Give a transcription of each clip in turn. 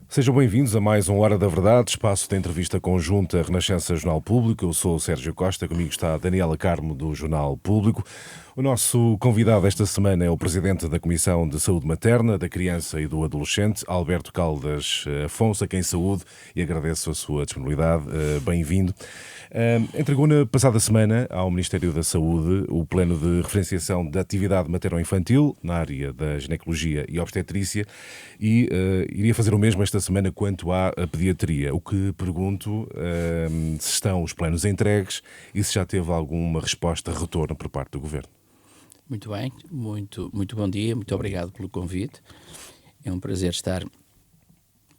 Sejam bem-vindos a mais um Hora da Verdade, espaço de entrevista conjunta Renascença Jornal Público. Eu sou o Sérgio Costa, comigo está a Daniela Carmo, do Jornal Público. O nosso convidado esta semana é o Presidente da Comissão de Saúde Materna, da Criança e do Adolescente, Alberto Caldas Afonso, a quem saúde e agradeço a sua disponibilidade. Bem-vindo. Entregou na passada semana ao Ministério da Saúde o plano de referenciação da atividade materno-infantil na área da ginecologia e obstetrícia e iria fazer o mesmo esta semana quanto à pediatria. O que pergunto se estão os planos entregues e se já teve alguma resposta, retorno por parte do Governo. Muito bem, muito bom dia, muito obrigado pelo convite. É um prazer estar,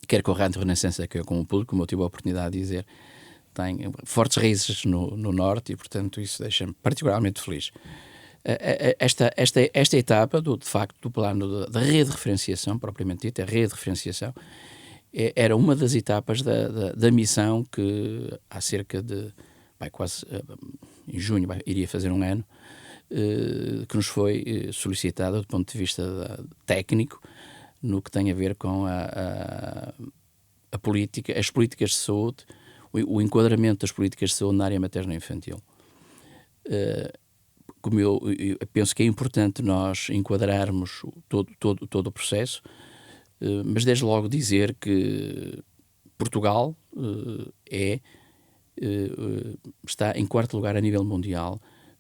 quer com a Rádio Renascença, quer com o público, como eu tive a oportunidade de dizer, tem fortes raízes no Norte e, portanto, isso deixa-me particularmente feliz. Esta etapa, de facto, do plano da rede de referenciação, propriamente dita, a rede de referenciação, era uma das etapas da missão que há cerca de, quase em junho, iria fazer um ano, que nos foi solicitada do ponto de vista técnico, no que tem a ver com a política, as políticas de saúde, o enquadramento das políticas de saúde na área materno-infantil. Como eu penso que é importante nós enquadrarmos todo o processo, mas desde logo dizer que Portugal está em quarto lugar a nível mundial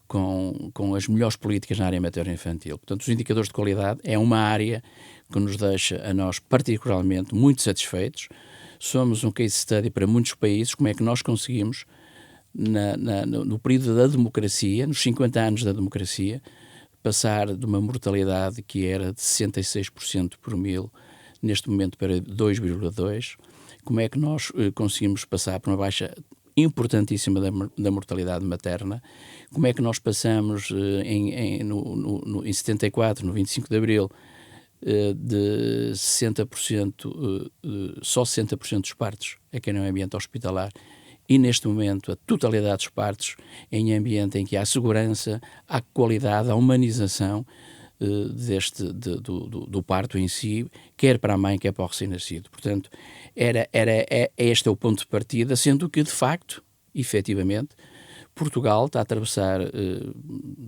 com as melhores políticas na área materno-infantil. Portanto, os indicadores de qualidade é uma área que nos deixa a nós particularmente muito satisfeitos. Somos um case study para muitos países, como é que nós conseguimos, no período da democracia, nos 50 anos da democracia, passar de uma mortalidade que era de 66% por mil, neste momento para 2,2%. Como é que nós conseguimos passar por uma baixa importantíssima da mortalidade materna? Como é que nós passamos em 74, no 25 de Abril, de 60%, só 60% dos partos é que é no ambiente hospitalar, e neste momento a totalidade dos partos em ambiente em que há segurança, há qualidade, há humanização do parto em si, quer para a mãe, quer para o recém-nascido. Portanto, este é o ponto de partida, sendo que, de facto, efetivamente, Portugal está a atravessar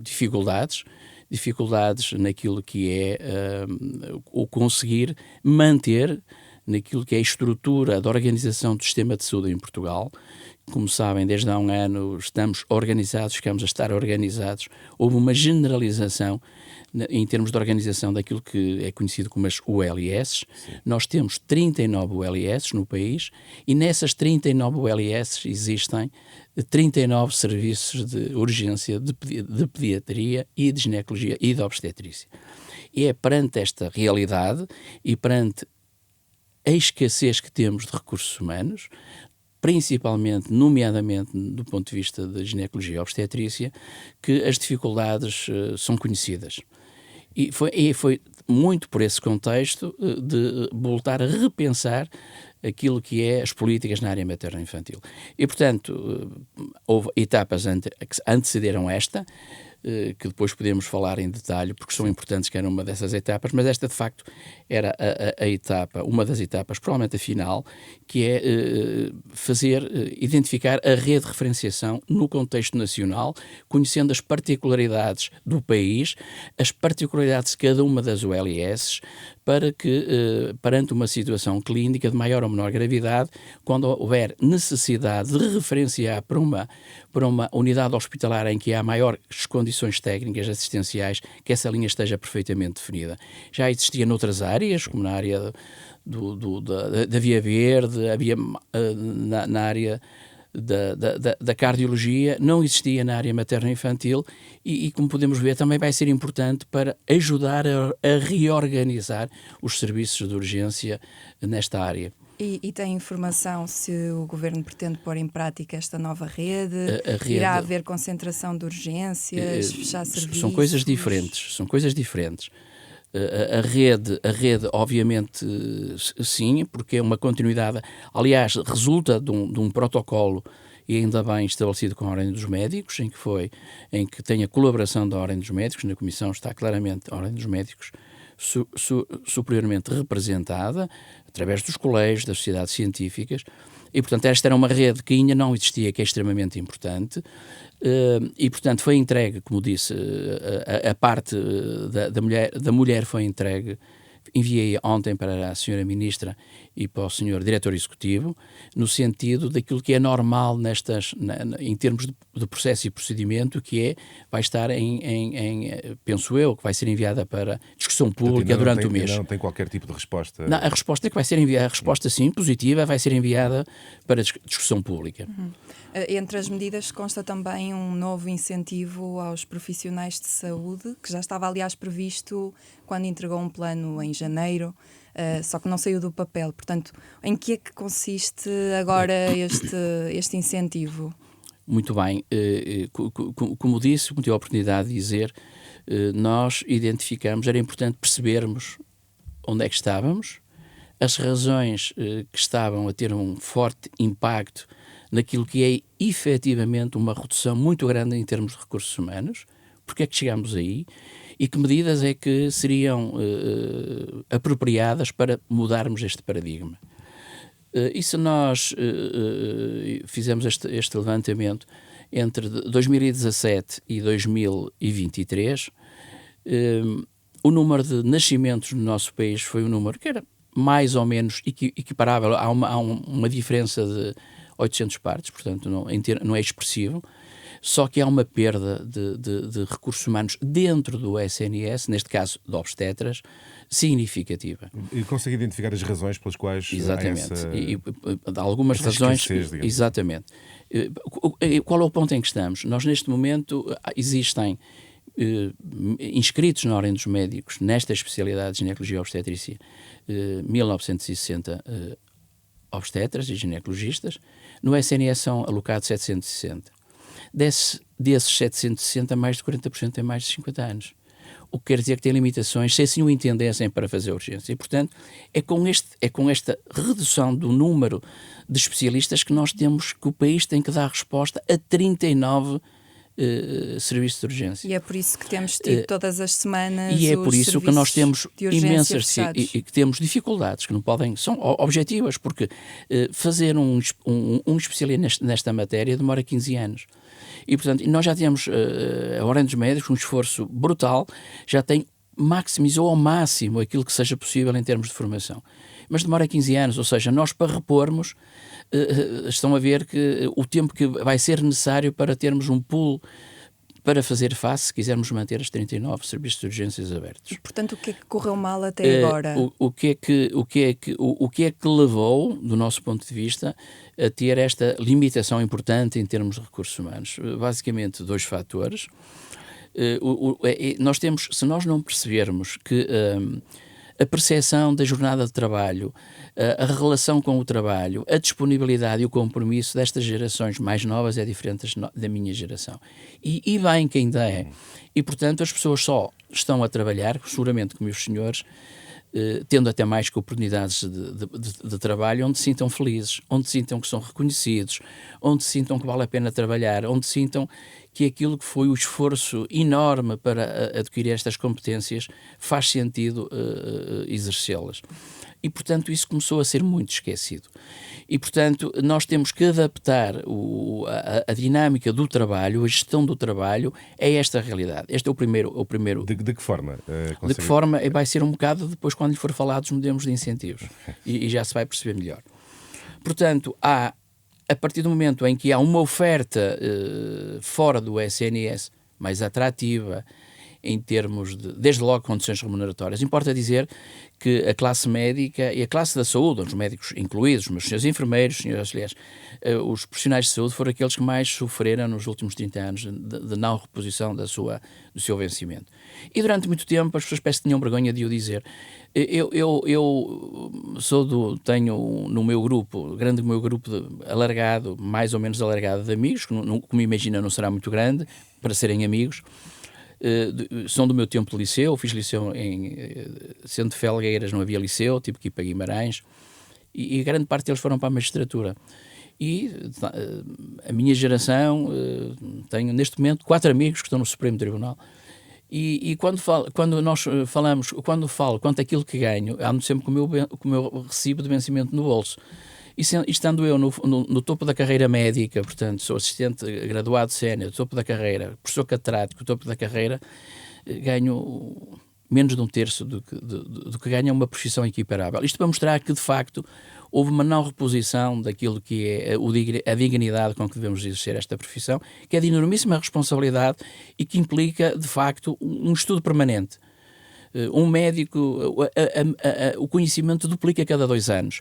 dificuldades naquilo que é o conseguir manter naquilo que é a estrutura da organização do sistema de saúde em Portugal. Como sabem, desde há um ano estamos a estar organizados. Houve uma generalização em termos de organização daquilo que é conhecido como as ULS. Sim. Nós temos 39 ULS no país e nessas 39 ULS existem 39 serviços de urgência de pediatria e de ginecologia e de obstetrícia. E é perante esta realidade e perante a escassez que temos de recursos humanos, principalmente, nomeadamente do ponto de vista da ginecologia e obstetrícia, que as dificuldades são conhecidas. E foi muito por esse contexto de voltar a repensar aquilo que é as políticas na área materno-infantil. E, portanto, houve etapas que antecederam esta, que depois podemos falar em detalhe, porque são importantes, que era uma dessas etapas, mas esta, de facto, era a etapa, uma das etapas, provavelmente a final, que é identificar a rede de referenciação no contexto nacional, conhecendo as particularidades do país, as particularidades de cada uma das ULS, para que, perante uma situação clínica de maior ou menor gravidade, quando houver necessidade de referenciar para uma unidade hospitalar em que há maiores condições técnicas assistenciais, que essa linha esteja perfeitamente definida. Já existia noutras áreas, como na área da Via Verde, havia na área da cardiologia, não existia na área materno-infantil e, como podemos ver, também vai ser importante para ajudar a reorganizar os serviços de urgência nesta área. E tem informação se o Governo pretende pôr em prática esta nova rede? Irá haver concentração de urgências, fechar serviços? São coisas diferentes. A rede, obviamente, sim, porque é uma continuidade. Aliás, resulta de um protocolo, e ainda bem, estabelecido com a Ordem dos Médicos, em que tem a colaboração da Ordem dos Médicos. Na Comissão está claramente a Ordem dos Médicos superiormente representada, através dos colégios, das sociedades científicas, e, portanto, esta era uma rede que ainda não existia, que é extremamente importante, e, portanto, foi entregue, como disse, a parte da mulher foi entregue. Enviei ontem para a senhora Ministra e para o senhor Diretor Executivo, no sentido daquilo que é normal em termos de processo e procedimento, que vai estar penso eu, que vai ser enviada para discussão pública durante o mês. Não tem qualquer tipo de resposta? Não, a resposta que vai ser enviada, a resposta sim, positiva, vai ser enviada para discussão pública. Entre as medidas consta também um novo incentivo aos profissionais de saúde, que já estava, aliás, previsto quando entregou um plano em janeiro, só que não saiu do papel. Portanto, em que é que consiste agora este incentivo? Muito bem. Como disse, como tive a oportunidade de dizer, nós identificamos, era importante percebermos onde é que estávamos, as razões que estavam a ter um forte impacto naquilo que é efetivamente uma redução muito grande em termos de recursos humanos, porque é que chegámos aí e que medidas é que seriam apropriadas para mudarmos este paradigma. E se nós fizemos este levantamento entre 2017 e 2023, o número de nascimentos no nosso país foi um número que era mais ou menos equiparável. Há uma diferença de 800 partos, portanto não é expressivo, só que há uma perda de recursos humanos dentro do SNS, neste caso de obstetras, significativa. E consegue identificar as razões pelas quais exatamente. há essa... E algumas razões... Exatamente. Qual é o ponto em que estamos? Nós, neste momento, existem inscritos na Ordem dos Médicos, nesta especialidade de ginecologia e obstetrícia, 1960 obstetras e ginecologistas. No SNS são alocados 760. Desses 760, mais de 40% têm mais de 50 anos. O que quer dizer que tem limitações, se assim o entendessem, para fazer urgência. E, portanto, é com esta redução do número de especialistas que nós temos, que o país tem que dar resposta a 39 serviços de urgência. E é por isso que temos tido todas as semanas e é por isso que nós temos imensas e que temos dificuldades que não podem, são objetivas, porque fazer um especialista nesta matéria demora 15 anos. E, portanto, nós já temos a Ordem dos Médicos, um esforço brutal, já maximizou ao máximo aquilo que seja possível em termos de formação. Mas demora 15 anos, ou seja, nós para repormos, estão a ver que o tempo que vai ser necessário para termos um pool para fazer face, se quisermos manter as 39 serviços de urgências abertos. E, portanto, o que é que correu mal até agora? O que é que levou, do nosso ponto de vista, a ter esta limitação importante em termos de recursos humanos? Basicamente, dois fatores. Nós temos, se nós não percebermos que a percepção da jornada de trabalho, a relação com o trabalho, a disponibilidade e o compromisso destas gerações mais novas é diferente da minha geração. E bem que ainda é. E, portanto, as pessoas só estão a trabalhar, seguramente como os senhores, tendo até mais que oportunidades de trabalho, onde se sintam felizes, onde se sintam que são reconhecidos, onde se sintam que vale a pena trabalhar, onde se sintam que aquilo que foi o esforço enorme para adquirir estas competências faz sentido exercê-las. E, portanto, isso começou a ser muito esquecido. E, portanto, nós temos que adaptar a dinâmica do trabalho, a gestão do trabalho, a esta realidade. Este é o primeiro... De que forma? De que forma? Vai ser um bocado depois, quando lhe for falado, dos modelos de incentivos. E já se vai perceber melhor. Portanto, a partir do momento em que há uma oferta fora do SNS mais atrativa, em termos de, desde logo, condições remuneratórias. Importa dizer que a classe médica e a classe da saúde, os médicos incluídos, os meus senhores enfermeiros, senhores auxiliares, os profissionais de saúde foram aqueles que mais sofreram nos últimos 30 anos de não reposição do seu vencimento. E durante muito tempo as pessoas parece que tinham vergonha de o dizer. Eu tenho no meu grupo, alargado, mais ou menos alargado de amigos, que como imagina não será muito grande, para serem amigos. São do meu tempo de liceu, fiz liceu sendo de Felgueiras, não havia liceu, tive que ir para Guimarães, e grande parte deles foram para a magistratura. E a minha geração, tenho neste momento 4 amigos que estão no Supremo Tribunal. E quando nós falamos, quando falo quanto aquilo que ganho, ando sempre com o meu recibo de vencimento no bolso. E estando eu no topo da carreira médica, portanto, sou assistente graduado sénior, topo da carreira, professor catedrático, topo da carreira, ganho menos de um terço do que ganha uma profissão equiparável. Isto para mostrar que, de facto, houve uma não reposição daquilo que é a dignidade com que devemos exercer esta profissão, que é de enormíssima responsabilidade e que implica, de facto, um estudo permanente. Um médico, o conhecimento duplica cada 2 anos.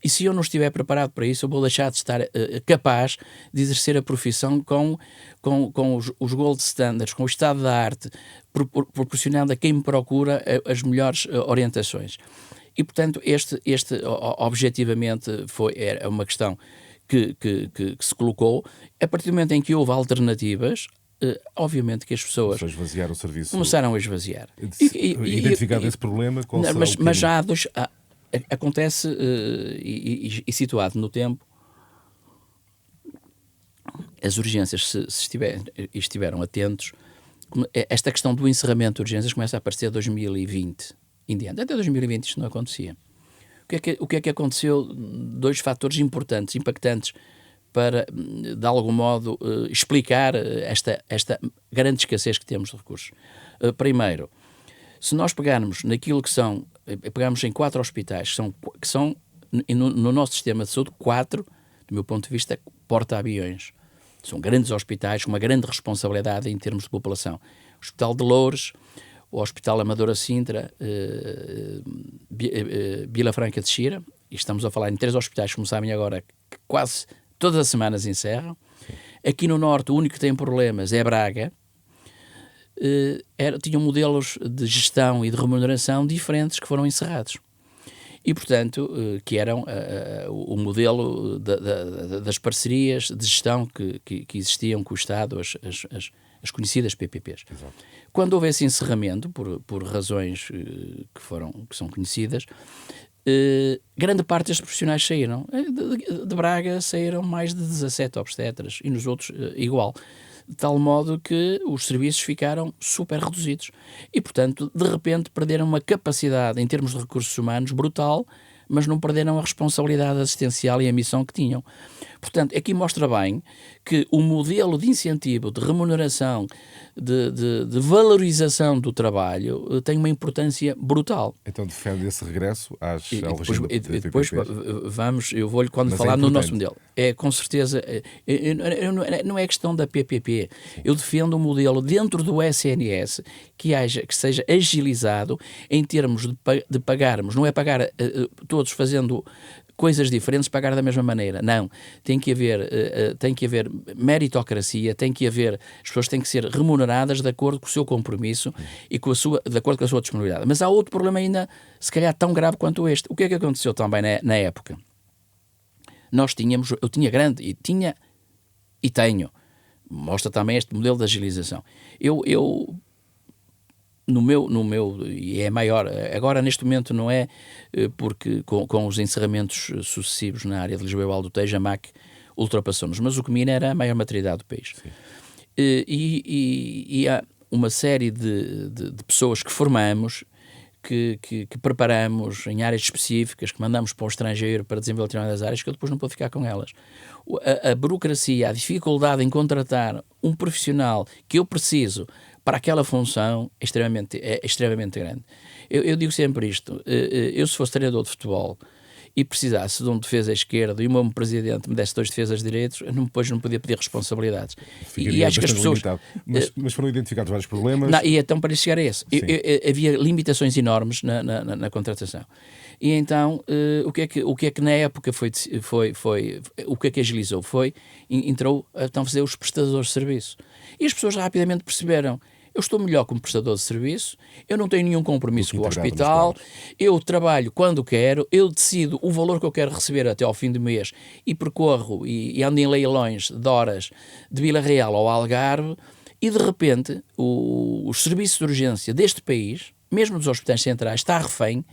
E se eu não estiver preparado para isso, eu vou deixar de estar capaz de exercer a profissão com os gold standards, com o estado da arte, proporcionando a quem me procura as melhores orientações. E, portanto, este objetivamente era uma questão que se colocou. A partir do momento em que houve alternativas, obviamente que as pessoas esvaziar o serviço. Começaram a esvaziar. Identificado esse problema, qual será o caminho? Mas já acontece, e situado no tempo, as urgências, se estiveram atentos, esta questão do encerramento de urgências começa a aparecer em 2020 em diante. Até 2020 isto não acontecia. O que é que aconteceu? 2 fatores importantes, impactantes, para, de algum modo, explicar esta grande escassez que temos de recursos. Primeiro, se nós pegarmos naquilo que são, pegamos em 4 hospitais, que são no nosso sistema de saúde, 4, do meu ponto de vista, porta-aviões. São grandes hospitais com uma grande responsabilidade em termos de população. O Hospital de Loures, o Hospital Amadora Sintra, Vila Franca de Xira, e estamos a falar em 3 hospitais, como sabem agora, que quase todas as semanas encerram. Sim. Aqui no Norte, o único que tem problemas é Braga. Tinham modelos de gestão e de remuneração diferentes que foram encerrados. E, portanto, que eram o modelo das parcerias de gestão que existiam com o Estado, as conhecidas PPPs. Exato. Quando houve esse encerramento, por razões que são conhecidas, grande parte destes profissionais saíram. De Braga saíram mais de 17 obstetras e nos outros igual. De tal modo que os serviços ficaram super reduzidos. E, portanto, de repente perderam uma capacidade em termos de recursos humanos brutal, mas não perderam a responsabilidade assistencial e a missão que tinham. Portanto, aqui mostra bem que o modelo de incentivo, de remuneração, de valorização do trabalho tem uma importância brutal. Então defende esse regresso ao regime e depois eu vou-lhe, quando falar no nosso modelo, com certeza, não é questão da PPP. Sim. Eu defendo um modelo dentro do SNS que seja agilizado em termos de pagarmos, não é pagar todos fazendo coisas diferentes, pagar da mesma maneira. Não. Tem que haver meritocracia, as pessoas têm que ser remuneradas de acordo com o seu compromisso e de acordo com a sua disponibilidade. Mas há outro problema ainda, se calhar tão grave quanto este. O que é que aconteceu também na época? Eu tinha grande, e tenho, mostra também este modelo de agilização. No meu, e é maior, agora neste momento não é, porque com os encerramentos sucessivos na área de Lisboa e Alto Tejo, a MAC ultrapassou-nos, mas o que mina era a maior maturidade do país. E há uma série de pessoas que formamos, que preparamos em áreas específicas, que mandamos para o estrangeiro para desenvolver determinadas áreas, que eu depois não puedo ficar com elas. A burocracia, a dificuldade em contratar um profissional que eu preciso para aquela função é extremamente grande. Eu digo sempre isto, eu se fosse treinador de futebol e precisasse de um defesa esquerdo e o meu presidente me desse 2 defesas direitos, depois não podia pedir responsabilidades. E acho que as pessoas... Mas foram identificados vários problemas... E então, para chegar a esse, havia limitações enormes na contratação. E então, o que é que na época o que é que agilizou? Entrou a fazer os prestadores de serviço. E as pessoas rapidamente perceberam: eu estou melhor como prestador de serviço, eu não tenho nenhum compromisso com o hospital, eu trabalho quando quero, eu decido o valor que eu quero receber até ao fim do mês e percorro e ando em leilões de horas de Vila Real ao Algarve, e de repente os serviços de urgência deste país, mesmo dos hospitais centrais, está refém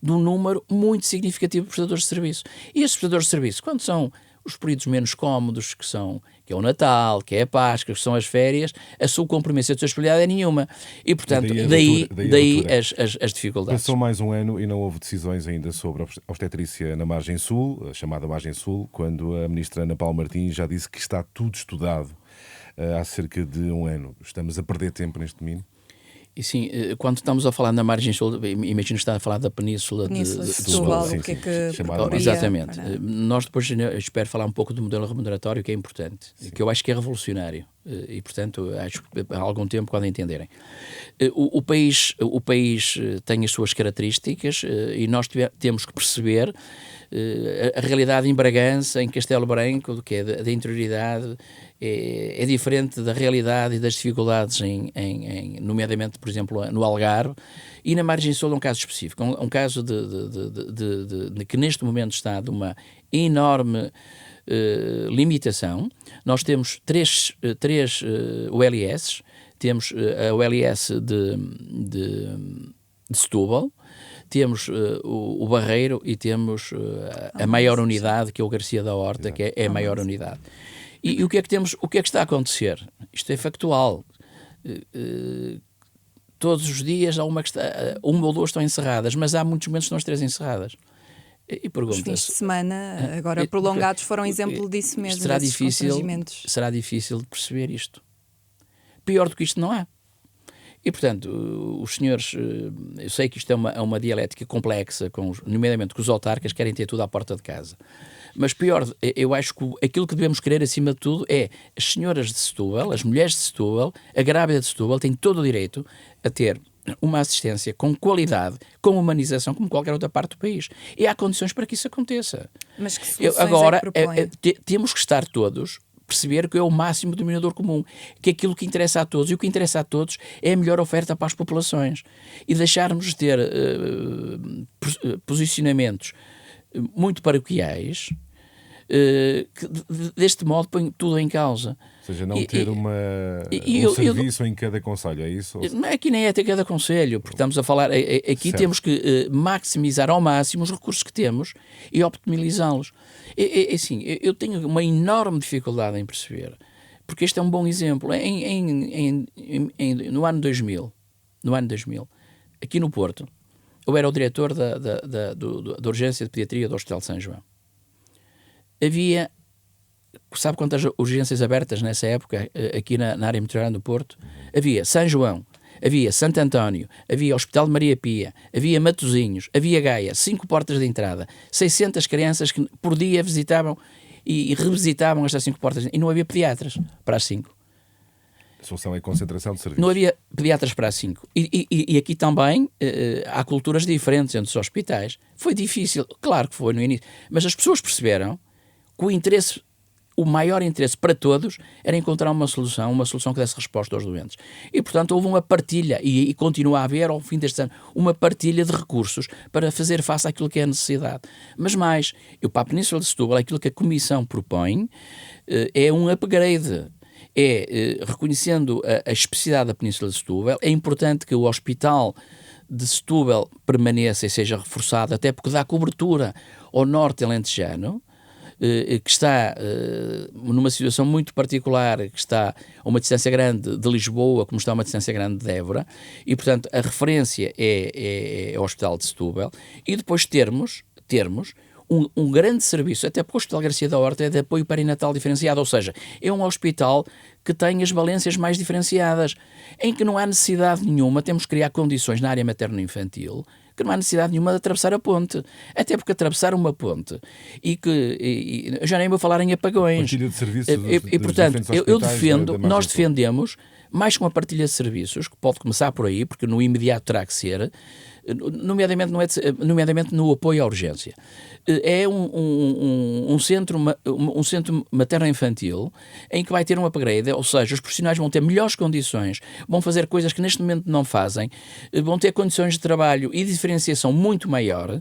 de um número muito significativo de prestadores de serviço. E estes prestadores de serviço, quando são os períodos menos cómodos, que é o Natal, que é a Páscoa, que são as férias, a sua compromisso, a sua responsabilidade é nenhuma. E, portanto, daí as dificuldades. Passou mais um ano e não houve decisões ainda sobre a obstetrícia na Margem Sul, a chamada Margem Sul, quando a ministra Ana Paula Martins já disse que está tudo estudado há cerca de um ano. Estamos a perder tempo neste domínio? E sim, quando estamos a falar na Margem Sul, imagino que está a falar da Península de Setúbal, o que é que chamada exatamente. Nós depois espero falar um pouco do modelo remuneratório, que é importante, que eu acho que é revolucionário e, portanto, acho que há algum tempo podem entenderem. O país tem as suas características e nós temos que perceber a realidade em Bragança, em Castelo Branco, que é da interioridade, é diferente da realidade e das dificuldades nomeadamente, por exemplo, no Algarve, e na Margem Sul é um caso específico, um caso de que neste momento está de uma enorme limitação. Nós temos três ULS, temos a ULS de Setúbal, temos o Barreiro e temos a maior unidade, que é o Garcia da Horta, que é a maior unidade. E o que é que temos? O que é que está a acontecer? Isto é factual. Todos os dias há uma ou duas estão encerradas, mas há muitos momentos que estão as 3 encerradas. E os fins de semana, agora prolongados, foram exemplo disso mesmo. Será difícil de perceber isto. Pior do que isto não há. E, portanto, os senhores, eu sei que isto é uma dialética complexa, nomeadamente que os autarcas querem ter tudo à porta de casa. Mas pior, eu acho que aquilo que devemos querer acima de tudo é as senhoras de Setúbal, as mulheres de Setúbal, a grávida de Setúbal, têm todo o direito a ter uma assistência com qualidade, com humanização, como qualquer outra parte do país. E há condições para que isso aconteça. Mas que soluções agora, temos que estar todos... perceber que é o máximo denominador comum, que é aquilo que interessa a todos, e o que interessa a todos é a melhor oferta para as populações, e deixarmos de ter posicionamentos muito paroquiais, que deste modo põe tudo em causa. Ou seja, não ter um serviço em cada concelho, é isso? Aqui nem é ter cada concelho, porque estamos a falar, aqui temos que maximizar ao máximo os recursos que temos e optimizá-los. Assim, eu tenho uma enorme dificuldade em perceber, porque este é um bom exemplo. No ano 2000, aqui no Porto, eu era o diretor da urgência de pediatria do Hospital de São João. Havia, sabe quantas urgências abertas nessa época aqui na área metropolitana do Porto? Havia São João, havia Santo António, havia Hospital de Maria Pia, havia Matosinhos, havia Gaia, 5 portas de entrada, 600 crianças que por dia visitavam e revisitavam estas 5 portas, e não havia pediatras para as 5. A solução é concentração de serviços. Não havia pediatras para as 5. E aqui também há culturas diferentes entre os hospitais. Foi difícil, claro que foi no início, mas as pessoas perceberam que o maior interesse para todos era encontrar uma solução que desse resposta aos doentes. E, portanto, houve uma partilha, e continua a haver, ao fim deste ano, uma partilha de recursos para fazer face àquilo que é a necessidade. Mas mais, para a Península de Setúbal, aquilo que a Comissão propõe é um upgrade. Reconhecendo a especificidade da Península de Setúbal, é importante que o Hospital de Setúbal permaneça e seja reforçado, até porque dá cobertura ao norte alentejano, que está numa situação muito particular, que está a uma distância grande de Lisboa, como está a uma distância grande de Évora, e, portanto, a referência é o Hospital de Setúbal, e depois termos um grande serviço, até porque o Hospital Garcia da Horta é de apoio perinatal diferenciado, ou seja, é um hospital que tem as valências mais diferenciadas, em que não há necessidade nenhuma, temos que criar condições na área materno-infantil, que não há necessidade nenhuma de atravessar a ponte. Até porque atravessar uma ponte já nem vou falar em apagões. Partilha de serviços portanto, nós defendemos mais que uma partilha de serviços, que pode começar por aí, porque no imediato terá que ser, nomeadamente no apoio à urgência. É um centro materno-infantil em que vai ter um upgrade, ou seja, os profissionais vão ter melhores condições, vão fazer coisas que neste momento não fazem, vão ter condições de trabalho e de diferenciação muito maior,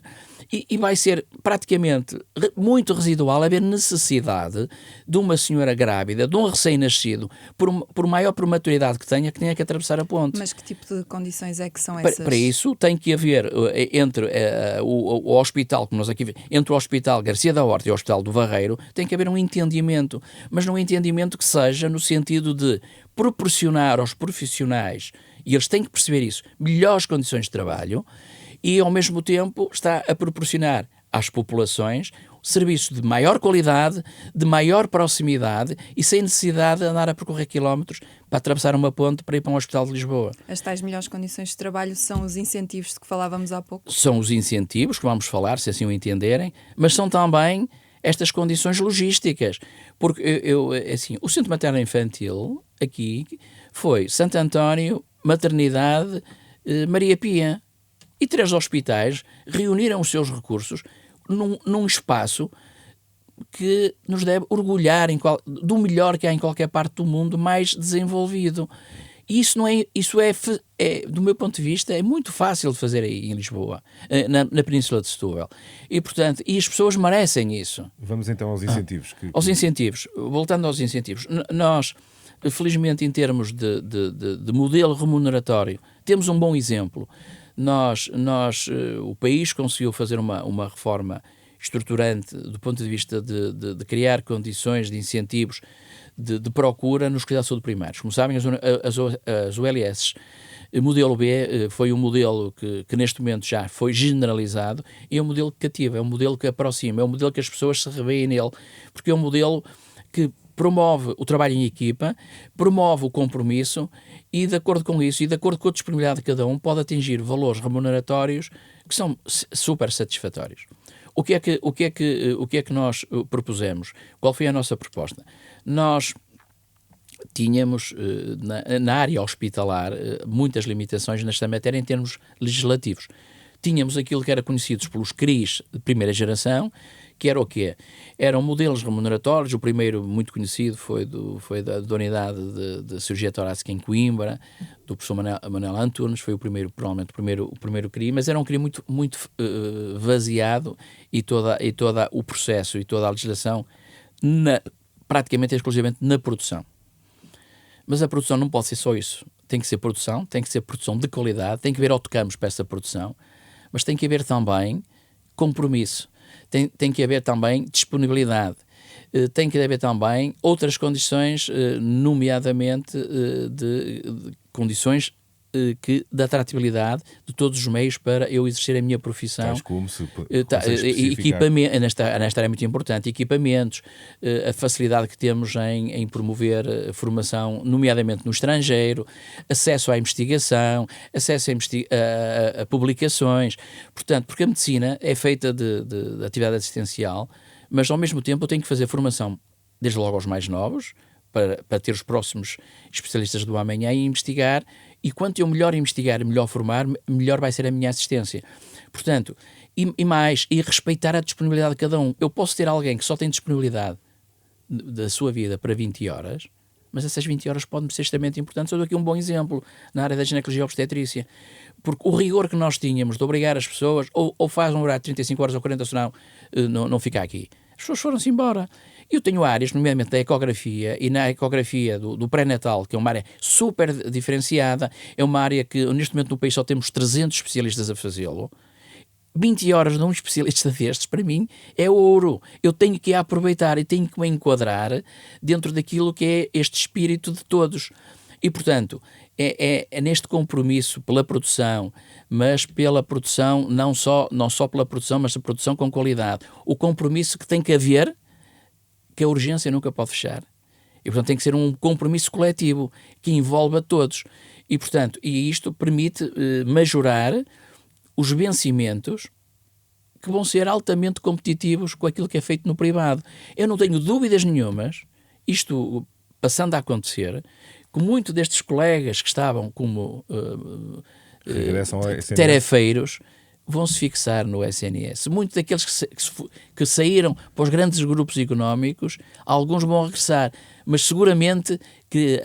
E vai ser praticamente muito residual haver necessidade de uma senhora grávida, de um recém-nascido, por maior prematuridade que tenha que atravessar a ponte. Mas que tipo de condições é que são essas? Para isso tem que haver entre o hospital, como nós aqui vemos, entre o Hospital Garcia da Horta e o Hospital do Barreiro, tem que haver um entendimento, mas não um entendimento que seja no sentido de proporcionar aos profissionais, e eles têm que perceber isso, melhores condições de trabalho, e ao mesmo tempo está a proporcionar às populações serviços de maior qualidade, de maior proximidade e sem necessidade de andar a percorrer quilómetros para atravessar uma ponte para ir para um hospital de Lisboa. As tais melhores condições de trabalho são os incentivos de que falávamos há pouco? São os incentivos que vamos falar, se assim o entenderem, mas são também estas condições logísticas. Porque assim, o Centro Materno Infantil aqui foi Santo António, Maternidade, Maria Pia. E 3 hospitais reuniram os seus recursos num espaço que nos deve orgulhar do melhor que há em qualquer parte do mundo mais desenvolvido. E isso do meu ponto de vista, é muito fácil de fazer aí em Lisboa, na Península de Setúbal. E, portanto, as pessoas merecem isso. Vamos então aos incentivos. Aos incentivos. Voltando aos incentivos. Nós, felizmente, em termos de modelo remuneratório, temos um bom exemplo. O país conseguiu fazer uma reforma estruturante do ponto de vista de criar condições de incentivos de procura nos cuidados de saúde primários. Como sabem, as OLS modelo B foi um modelo que neste momento já foi generalizado e é um modelo que cativa, é um modelo que aproxima, é um modelo que as pessoas se revêem nele, porque é um modelo que promove o trabalho em equipa, promove o compromisso e, de acordo com isso e de acordo com a disponibilidade de cada um, pode atingir valores remuneratórios que são super satisfatórios. O que é que nós propusemos? Qual foi a nossa proposta? Nós tínhamos na área hospitalar muitas limitações nesta matéria em termos legislativos. Tínhamos aquilo que era conhecidos pelos CRIs de primeira geração, que era o quê? Eram modelos remuneratórios. O primeiro muito conhecido foi da unidade de cirurgia torácica em Coimbra, do professor Manuel Antunes, foi provavelmente o primeiro CRI, mas era um CRI muito vaziado e todo o processo e toda a legislação praticamente exclusivamente na produção. Mas a produção não pode ser só isso. Tem que ser produção de qualidade, tem que haver autocampos para essa produção, mas tem que haver também compromisso. Tem que haver também disponibilidade, tem que haver também outras condições, nomeadamente de condições de atratividade de todos os meios para eu exercer a minha profissão. Tais como se equipamento, nesta área é muito importante, equipamentos, a facilidade que temos em promover formação, nomeadamente no estrangeiro, acesso à investigação, acesso a publicações. Portanto, porque a medicina é feita de atividade assistencial, mas ao mesmo tempo eu tenho que fazer formação, desde logo aos mais novos, para ter os próximos especialistas do amanhã e investigar, e quanto eu melhor investigar, melhor formar, melhor vai ser a minha assistência. Portanto, e respeitar a disponibilidade de cada um. Eu posso ter alguém que só tem disponibilidade da sua vida para 20 horas, mas essas 20 horas podem ser extremamente importantes. Eu dou aqui um bom exemplo na área da ginecologia e obstetrícia, porque o rigor que nós tínhamos de obrigar as pessoas, ou faz um horário de 35 horas ou 40, senão não fica aqui. As pessoas foram-se embora. Eu tenho áreas, nomeadamente da ecografia, e na ecografia do pré-natal, que é uma área super diferenciada, é uma área que neste momento no país só temos 300 especialistas a fazê-lo. 20 horas de um especialista destes, para mim, é ouro. Eu tenho que aproveitar e tenho que me enquadrar dentro daquilo que é este espírito de todos. E, portanto, é neste compromisso pela produção, mas pela produção, não só pela produção, mas a produção com qualidade. O compromisso que tem que haver, que a urgência nunca pode fechar. E, portanto, tem que ser um compromisso coletivo que envolva todos. E, portanto, isto permite majorar os vencimentos que vão ser altamente competitivos com aquilo que é feito no privado. Eu não tenho dúvidas nenhumas, isto passando a acontecer, que muitos destes colegas que estavam como tarefeiros vão se fixar no SNS. Muitos daqueles que saíram para os grandes grupos económicos, alguns vão regressar, mas seguramente que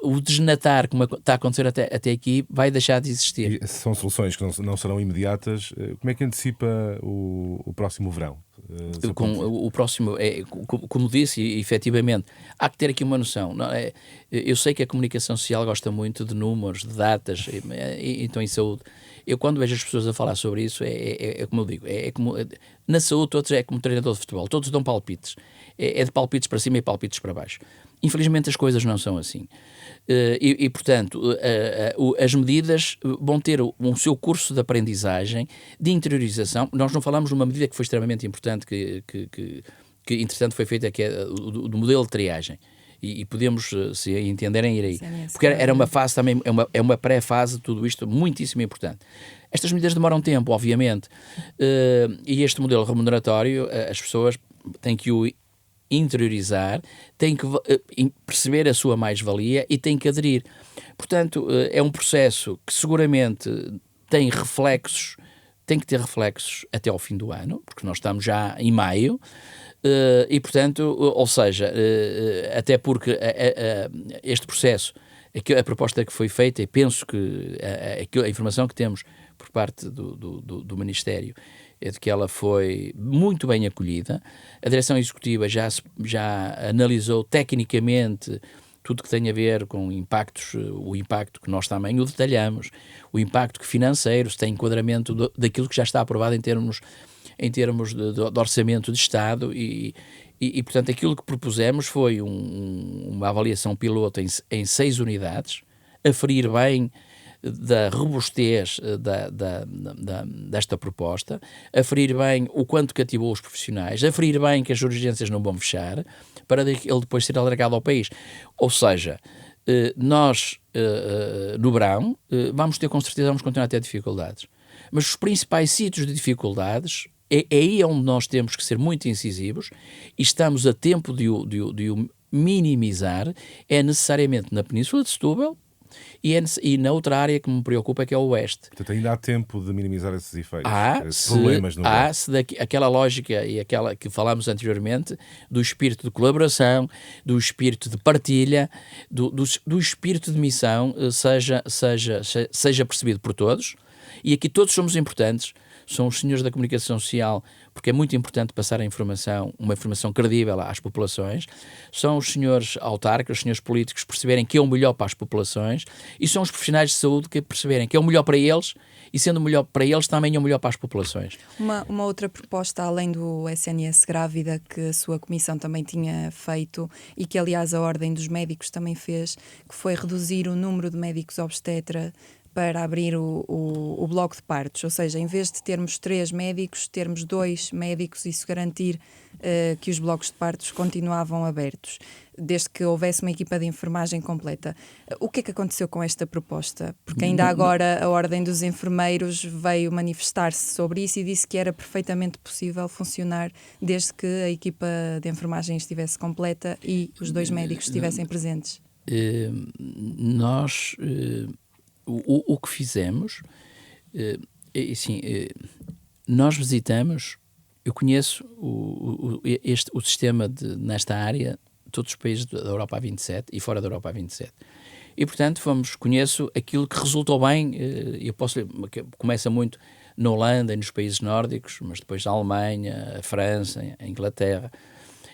o desnatar, como está a acontecer até aqui, vai deixar de existir. E são soluções que não serão imediatas. Como é que antecipa o próximo verão? O próximo, como disse, efetivamente, há que ter aqui uma noção. Não é? Eu sei que a comunicação social gosta muito de números, de datas, então em saúde. Eu, quando vejo as pessoas a falar sobre isso, é como eu digo, na saúde todos é como treinador de futebol, todos dão palpites. É de palpites para cima e palpites para baixo. Infelizmente as coisas não são assim. Portanto, as medidas vão ter o seu curso de aprendizagem, de interiorização. Nós não falamos de uma medida que foi extremamente importante, que entretanto foi feita, que é do modelo de triagem. E podemos, se entenderem, ir aí. Porque era uma fase também, é uma pré-fase de tudo isto muitíssimo importante. Estas medidas demoram tempo, obviamente, e este modelo remuneratório, as pessoas têm que o interiorizar, têm que perceber a sua mais-valia e têm que aderir. Portanto, é um processo que seguramente tem que ter reflexos até ao fim do ano, porque nós estamos já em maio, e portanto, ou seja, até porque este processo, a proposta que foi feita, e penso que a informação que temos por parte do Ministério é de que ela foi muito bem acolhida. A direção executiva já analisou tecnicamente tudo que tem a ver com impactos, o impacto que nós também o detalhamos, o impacto financeiro, se tem enquadramento daquilo que já está aprovado em termos de orçamento de Estado e, portanto, aquilo que propusemos foi uma avaliação piloto em 6 unidades, aferir bem da robustez desta proposta, aferir bem o quanto cativou os profissionais, aferir bem que as urgências não vão fechar, para ele depois ser alargado ao país. Ou seja, nós, no verão, vamos continuar a ter dificuldades. Mas os principais sítios de dificuldades, é aí onde nós temos que ser muito incisivos e estamos a tempo de o minimizar, é necessariamente na Península de Setúbal e na outra área que me preocupa, que é o Oeste. Portanto, ainda há tempo de minimizar esses efeitos, esses problemas. Aquela lógica e aquela que falámos anteriormente, do espírito de colaboração, do espírito de partilha, do espírito de missão, seja percebido por todos. E aqui todos somos importantes. São os senhores da comunicação social, porque é muito importante passar uma informação credível às populações. São os senhores autarcas, os senhores políticos perceberem que é o melhor para as populações, e são os profissionais de saúde que perceberem que é o melhor para eles, e sendo o melhor para eles, também é o melhor para as populações. Uma outra proposta, além do SNS Grávida, que a sua comissão também tinha feito, e que aliás a Ordem dos Médicos também fez, que foi reduzir o número de médicos obstetra para abrir o bloco de partos, ou seja, em vez de termos 3 médicos, termos 2 médicos, e isso garantir que os blocos de partos continuavam abertos, desde que houvesse uma equipa de enfermagem completa. O que é que aconteceu com esta proposta? Porque ainda agora a Ordem dos Enfermeiros veio manifestar-se sobre isso e disse que era perfeitamente possível funcionar desde que a equipa de enfermagem estivesse completa e os 2 médicos estivessem presentes. O que fizemos, nós visitamos, eu conheço o sistema nesta área, todos os países da Europa A27 e fora da Europa A27. E, portanto, conheço aquilo que resultou bem, começa muito na Holanda e nos países nórdicos, mas depois na Alemanha, a França, a Inglaterra.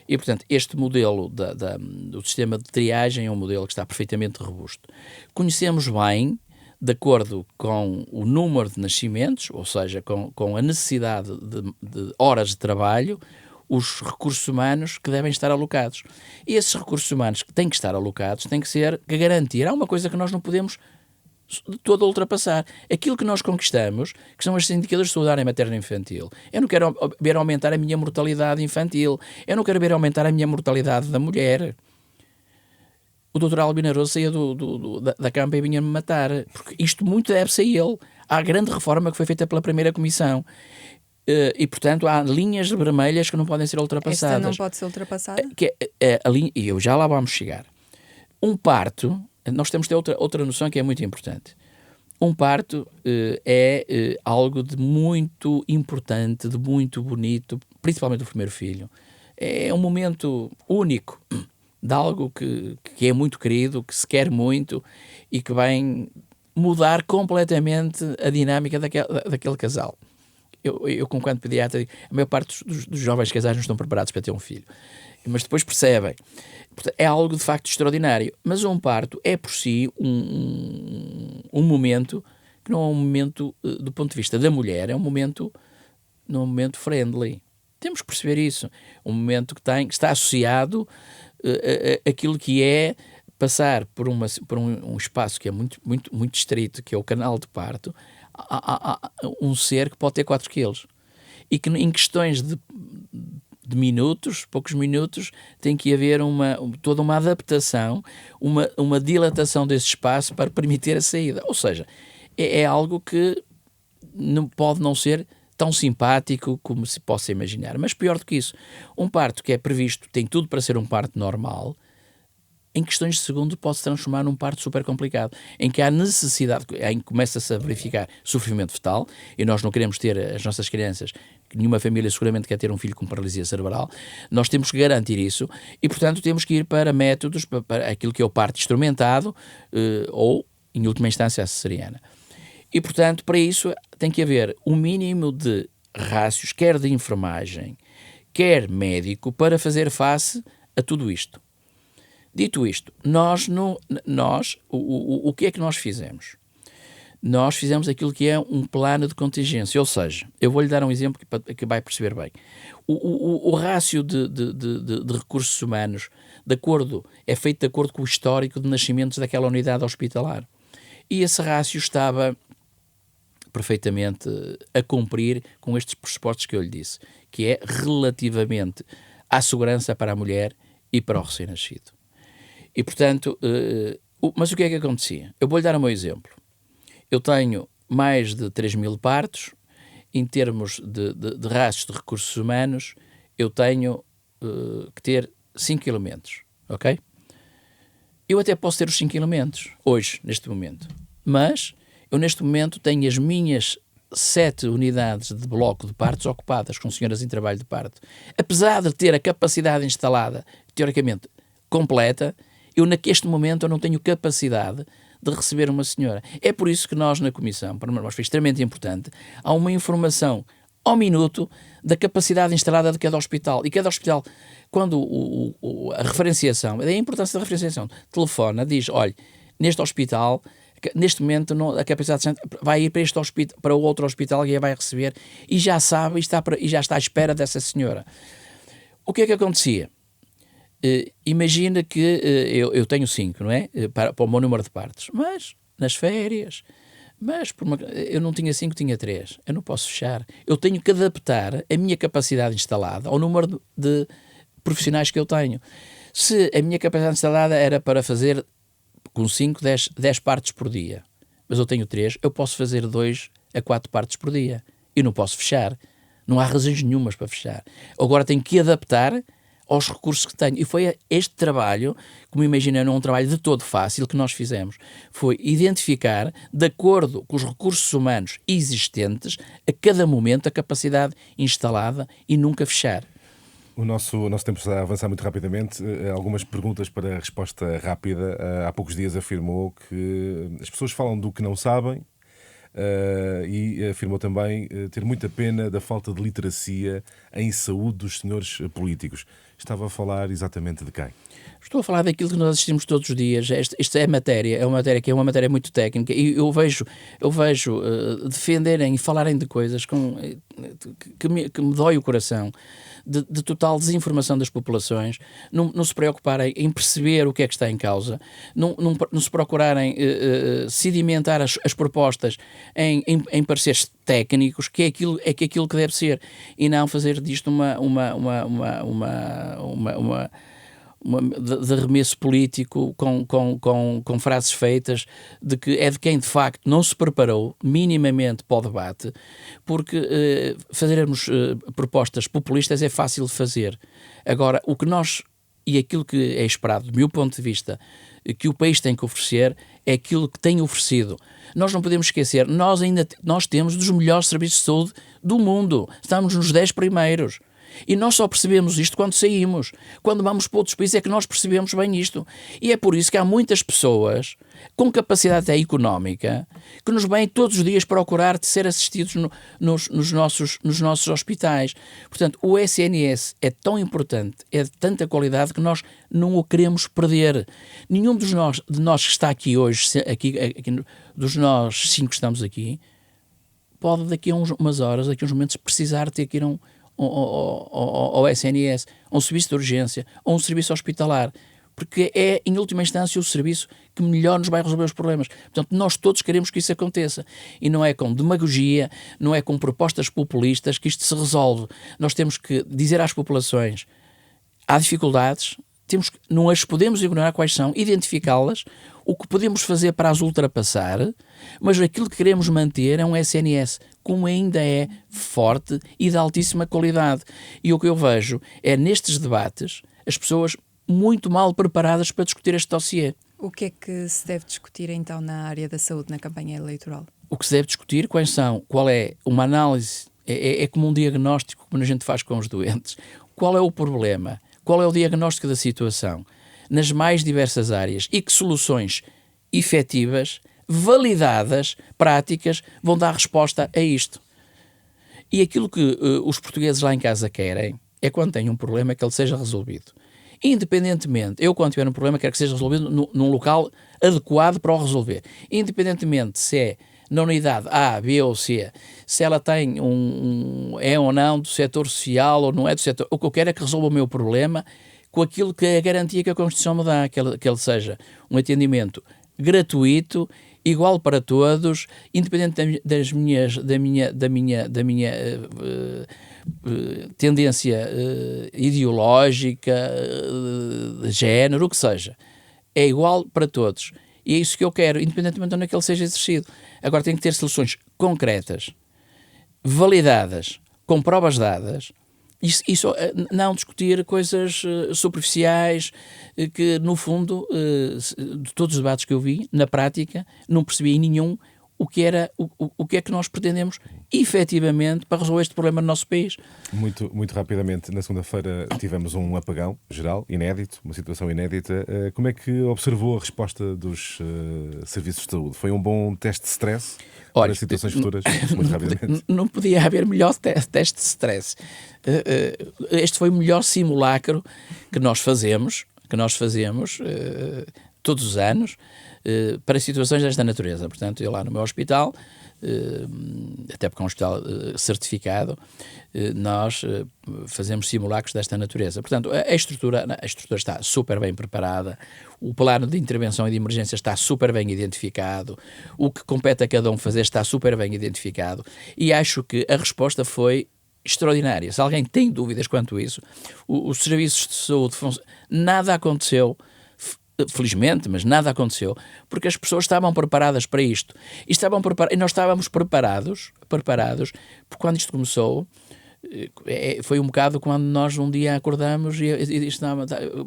E, portanto, este modelo do sistema de triagem é um modelo que está perfeitamente robusto. Conhecemos bem, de acordo com o número de nascimentos, ou seja, com a necessidade de horas de trabalho, os recursos humanos que devem estar alocados. E esses recursos humanos que têm que estar alocados têm que garantir. Há uma coisa que nós não podemos de todo ultrapassar. Aquilo que nós conquistamos, que são estes indicadores de saúde da área materna e infantil. Eu não quero ver aumentar a minha mortalidade infantil. Eu não quero ver aumentar a minha mortalidade da mulher. O Dr. Albino Aroso saía da campa e vinha-me matar, porque isto muito deve-se a ele. Há a grande reforma que foi feita pela primeira comissão e, portanto, há linhas vermelhas que não podem ser ultrapassadas. Esta não pode ser ultrapassada? E eu já lá vamos chegar. Um parto, nós temos de ter outra noção que é muito importante. Um parto é algo de muito importante, de muito bonito, principalmente o primeiro filho. É um momento único de algo que é muito querido, que se quer muito e que vai mudar completamente a dinâmica daquele casal. Eu como pediatra, digo, a maior parte dos jovens casais não estão preparados para ter um filho, mas depois percebem. Portanto, é algo de facto extraordinário. Mas um parto é por si um momento que não é um momento do ponto de vista da mulher, é um momento friendly. Temos que perceber isso. Um momento que está associado àquilo que é passar por um espaço que é muito, muito, muito estrito, que é o canal de parto, a um ser que pode ter 4 quilos. E que em questões de minutos, poucos minutos, tem que haver toda uma adaptação, uma dilatação desse espaço para permitir a saída. Ou seja, é algo que não pode não ser tão simpático como se possa imaginar. Mas pior do que isso, um parto que é previsto, tem tudo para ser um parto normal, em questões de segundo pode-se transformar num parto super complicado, em que há necessidade, em que começa-se a verificar sofrimento fetal, e nós não queremos ter as nossas crianças, nenhuma família seguramente quer ter um filho com paralisia cerebral, nós temos que garantir isso, e portanto temos que ir para métodos, para aquilo que é o parto instrumentado, ou, em última instância, a cesariana. E portanto, para isso tem que haver um mínimo de rácios, quer de enfermagem, quer médico, para fazer face a tudo isto. Dito isto, o que é que nós fizemos? Nós fizemos aquilo que é um plano de contingência, ou seja, eu vou-lhe dar um exemplo que vai perceber bem. O rácio de recursos humanos é feito de acordo com o histórico de nascimentos daquela unidade hospitalar. E esse rácio estava perfeitamente a cumprir com estes pressupostos que eu lhe disse, que é relativamente à segurança para a mulher e para o recém-nascido. E, portanto, mas o que é que acontecia? Eu vou-lhe dar o meu exemplo. Eu tenho mais de 3.000 partos, em termos de rácios de recursos humanos, eu tenho que ter 5 elementos, ok? Eu até posso ter os 5 elementos, hoje, neste momento, mas eu neste momento tenho as minhas 7 unidades de bloco de partos ocupadas com senhoras em trabalho de parto. Apesar de ter a capacidade instalada, teoricamente, completa, neste momento eu não tenho capacidade de receber uma senhora. É por isso que nós na Comissão, para nós foi extremamente importante, há uma informação ao minuto da capacidade instalada de cada hospital. E cada hospital, quando a referenciação, é a importância da referenciação, telefona, diz, olha, neste hospital, neste momento a capacidade vai ir para este hospital, para o outro hospital que a vai receber e já sabe e já está à espera dessa senhora. O que é que acontecia? Imagina que eu tenho 5, não é? Para o meu número de partos, mas nas férias, eu não tinha 5, tinha 3. Eu não posso fechar. Eu tenho que adaptar a minha capacidade instalada ao número de profissionais que eu tenho. Se a minha capacidade instalada era para fazer com 5, 10 partos por dia, mas eu tenho 3, eu posso fazer 2 a 4 partos por dia. Eu não posso fechar. Não há razões nenhumas para fechar. Agora tenho que adaptar aos recursos que tenho. E foi este trabalho, como imaginam, não é um trabalho de todo fácil que nós fizemos, foi identificar, de acordo com os recursos humanos existentes, a cada momento a capacidade instalada e nunca fechar. O nosso tempo está a avançar muito rapidamente. Algumas perguntas para a resposta rápida. Há poucos dias afirmou que as pessoas falam do que não sabem e afirmou também ter muita pena da falta de literacia em saúde dos senhores políticos. Estava a falar exatamente de quem? Estou a falar daquilo que nós assistimos todos os dias. Isto é uma matéria que é uma matéria muito técnica e eu vejo defenderem e falarem de coisas que me dói o coração, de total desinformação das populações, não se preocuparem em perceber o que é que está em causa, não se procurarem sedimentar as propostas em pareceres técnicos, que é aquilo que deve ser, e não fazer disto de arremesso político com frases feitas de que é de quem de facto não se preparou minimamente para o debate, porque fazermos propostas populistas é fácil de fazer. Agora, o que nós e aquilo que é esperado, do meu ponto de vista, que o país tem que oferecer, é aquilo que tem oferecido. Nós não podemos esquecer, nós temos dos melhores serviços de saúde do mundo. Estamos nos 10 primeiros. E nós só percebemos isto quando saímos. Quando vamos para outros países é que nós percebemos bem isto. E é por isso que há muitas pessoas com capacidade até económica que nos vêm todos os dias procurar de ser assistidos nos nossos hospitais. Portanto, o SNS é tão importante, é de tanta qualidade que nós não o queremos perder. Nenhum de nós que está aqui hoje, dos nós 5 que estamos aqui, pode daqui a umas horas, daqui a uns momentos, precisar ter que ir ao SNS, a um serviço de urgência, a um serviço hospitalar, porque é, em última instância, o serviço que melhor nos vai resolver os problemas. Portanto, nós todos queremos que isso aconteça. E não é com demagogia, não é com propostas populistas que isto se resolve. Nós temos que dizer às populações: há dificuldades, não as podemos ignorar quais são, identificá-las, o que podemos fazer para as ultrapassar, mas aquilo que queremos manter é um SNS, como ainda é forte e de altíssima qualidade. E o que eu vejo é, nestes debates, as pessoas muito mal preparadas para discutir este dossiê. O que é que se deve discutir, então, na área da saúde na campanha eleitoral? O que se deve discutir, qual é uma análise, é como um diagnóstico, como a gente faz com os doentes. Qual é o problema? Qual é o diagnóstico da situação? Nas mais diversas áreas. E que soluções efetivas, validadas, práticas, vão dar resposta a isto. E aquilo que os portugueses lá em casa querem é, quando têm um problema, que ele seja resolvido. Independentemente, eu quando tiver um problema quero que seja resolvido num local adequado para o resolver. Independentemente se é na unidade A, B ou C, se ela tem é ou não do setor social ou não é do setor. O que eu quero é que resolva o meu problema com aquilo que é a garantia que a Constituição me dá, que ele seja um atendimento gratuito, igual para todos, independente da minha tendência ideológica, de género, o que seja. É igual para todos. E é isso que eu quero, independentemente de onde é que ele seja exercido. Agora tem que ter soluções concretas, validadas, com provas dadas. Isso não discutir coisas superficiais que, no fundo, de todos os debates que eu vi, na prática, não percebi em nenhum o que é que nós pretendemos efetivamente para resolver este problema no nosso país. Muito rapidamente, na segunda-feira tivemos um apagão geral, inédito, uma situação inédita. Como é que observou a resposta dos serviços de saúde? Foi um bom teste de stress para situações futuras? Muito rapidamente. Não podia haver melhor teste de stress. Este foi o melhor simulacro que nós fazemos todos os anos, para situações desta natureza. Portanto, eu lá no meu hospital, até porque é um hospital certificado, nós fazemos simulacros desta natureza. Portanto, a estrutura está super bem preparada, o plano de intervenção e de emergência está super bem identificado, o que compete a cada um fazer está super bem identificado, e acho que a resposta foi extraordinária. Se alguém tem dúvidas quanto a isso, os serviços de saúde, nada aconteceu, felizmente, mas nada aconteceu, porque as pessoas estavam preparadas para isto. E nós estávamos preparados, porque quando isto começou, foi um bocado quando nós um dia acordamos e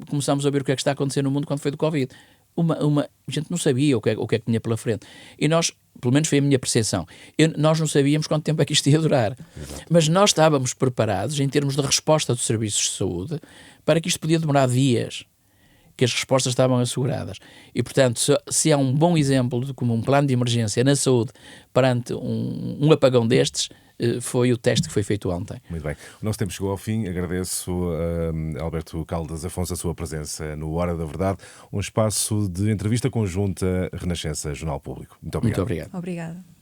começámos a ver o que é que está a acontecer no mundo quando foi do Covid. A gente não sabia o que é que tinha pela frente. E nós, pelo menos foi a minha percepção, nós não sabíamos quanto tempo é que isto ia durar. Exato. Mas nós estávamos preparados, em termos de resposta dos serviços de saúde, para que isto podia demorar dias, que as respostas estavam asseguradas. E, portanto, se há um bom exemplo de como um plano de emergência na saúde perante um apagão destes, foi o teste que foi feito ontem. Muito bem. O nosso tempo chegou ao fim. Agradeço a Alberto Caldas Afonso a sua presença no Hora da Verdade, um espaço de entrevista conjunta Renascença Jornal Público. Muito obrigado. Muito obrigado. Obrigada.